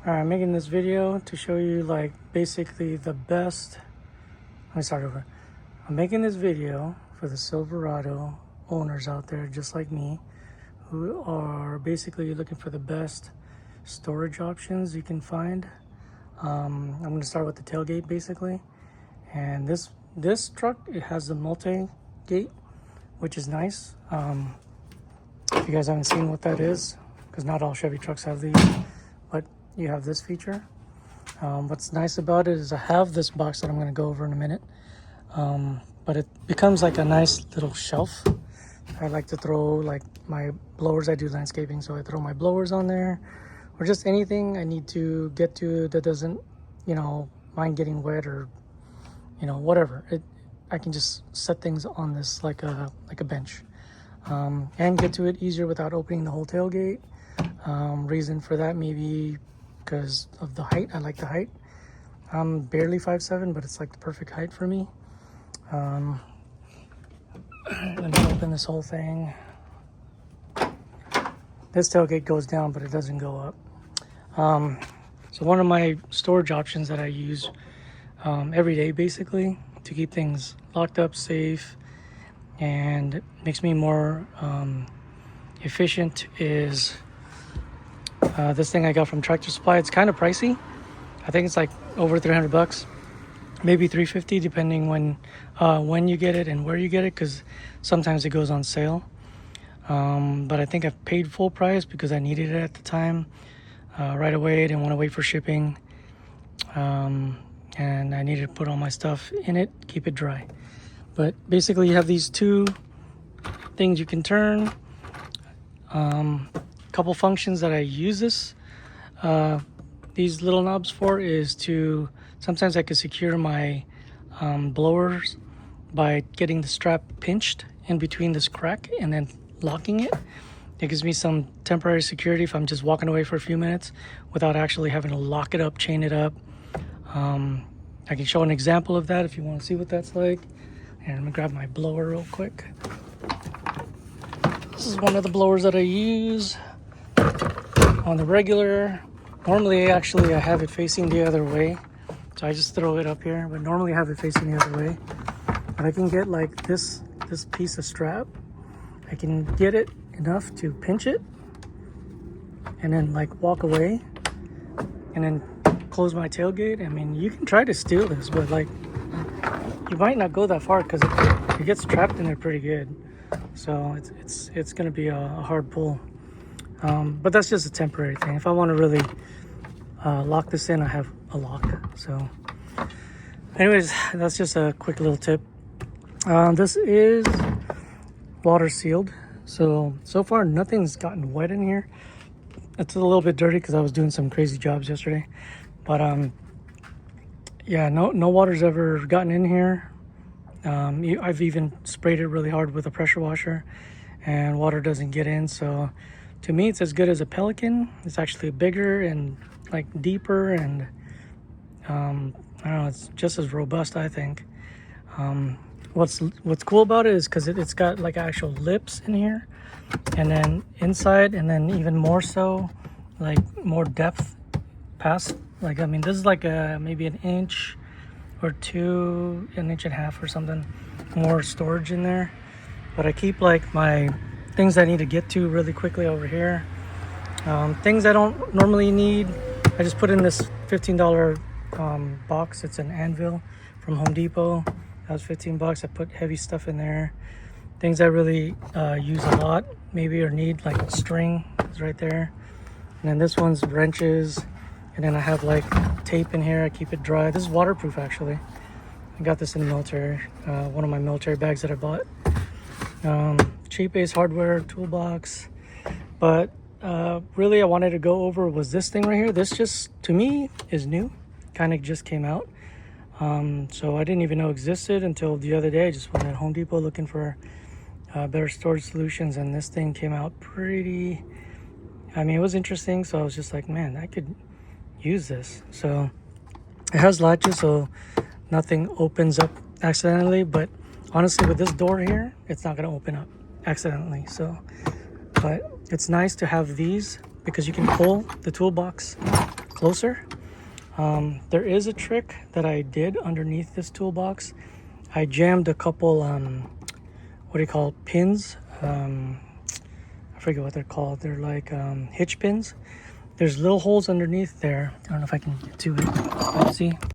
Alright, I'm making this video to show you like basically the best. Let me start over. I'm making this video for the Silverado owners out there just like me who are basically looking for the best storage options you can find. I'm going to start with the tailgate basically, and this truck, it has the multi-gate, which is nice. If you guys haven't seen what that is, because not all Chevy trucks have these, but you have this feature. What's nice about it is I have this box that I'm going to go over in a minute, but it becomes like a nice little shelf. I like to throw like my blowers. I do landscaping, so I throw my blowers on there, or just anything I need to get to that doesn't, mind getting wet, or whatever. I can just set things on this like a bench, and get to it easier without opening the whole tailgate. Reason for that, maybe because of the height. I like the height. I'm barely 5'7", but it's like the perfect height for me. Let me open this whole thing. This tailgate goes down, but it doesn't go up. So one of my storage options that I use every day basically to keep things locked up, safe, and makes me more efficient is this thing I got from Tractor Supply. It's kind of pricey. I think it's like over 300 bucks, maybe 350 depending when you get it and where you get it, because sometimes it goes on sale. But I think I've paid full price because I needed it at the time, right away. I didn't want to wait for shipping, and I needed to put all my stuff in it, keep it dry. But basically you have these two things you can turn. Couple functions that I use these little knobs for is to, sometimes I could secure my blowers by getting the strap pinched in between this crack and then locking it. It gives me some temporary security if I'm just walking away for a few minutes without actually having to lock it up, chain it up. I can show an example of that if you want to see what that's like. And let me grab my blower real quick. This is one of the blowers that I use on the regular. Normally, actually, I have it facing the other way, so I just throw it up here, but normally I have it facing the other way. But I can get like this piece of strap. I can get it enough to pinch it and then like walk away and then close my tailgate. I mean, you can try to steal this, but like you might not go that far because it gets trapped in there pretty good. So it's going to be a hard pull. But that's just a temporary thing. If I want to really lock this in, I have a lock. So anyways, that's just a quick little tip. This is water sealed. So far nothing's gotten wet in here. It's a little bit dirty because I was doing some crazy jobs yesterday. But yeah, no water's ever gotten in here. I've even sprayed it really hard with a pressure washer and water doesn't get in. So to me, it's as good as a Pelican. It's actually bigger and like deeper, and I don't know, it's just as robust, I think. What's cool about it is because it's got like actual lips in here, and then inside, and then even more so, like more depth past. Like, I mean, this is like maybe an inch or two, an inch and a half or something more storage in there. But I keep like my things I need to get to really quickly over here. Things I don't normally need, I just put in this $15 box. It's an anvil from Home Depot. That was 15 bucks. I put heavy stuff in there. Things I really use a lot, maybe, or need, like string is right there. And then this one's wrenches. And then I have like tape in here. I keep it dry. This is waterproof actually. I got this in the military. One of my military bags that I bought. Cheap Ace hardware toolbox. But really I wanted to go over was this thing right here. This just, to me, is new. Kind of just came out. So I didn't even know existed until the other day. I just went at Home Depot looking for better storage solutions, and this thing came out pretty, I mean, it was interesting. So I was just like, man, I could use this. So it has latches, so nothing opens up accidentally, but honestly with this door here, it's not going to open up accidentally. So, but it's nice to have these because you can pull the toolbox closer. There is a trick that I did underneath this toolbox. I jammed a couple, what do you call it, pins? I forget what they're called. They're like hitch pins. There's little holes underneath there. I don't know if I can get to it. See?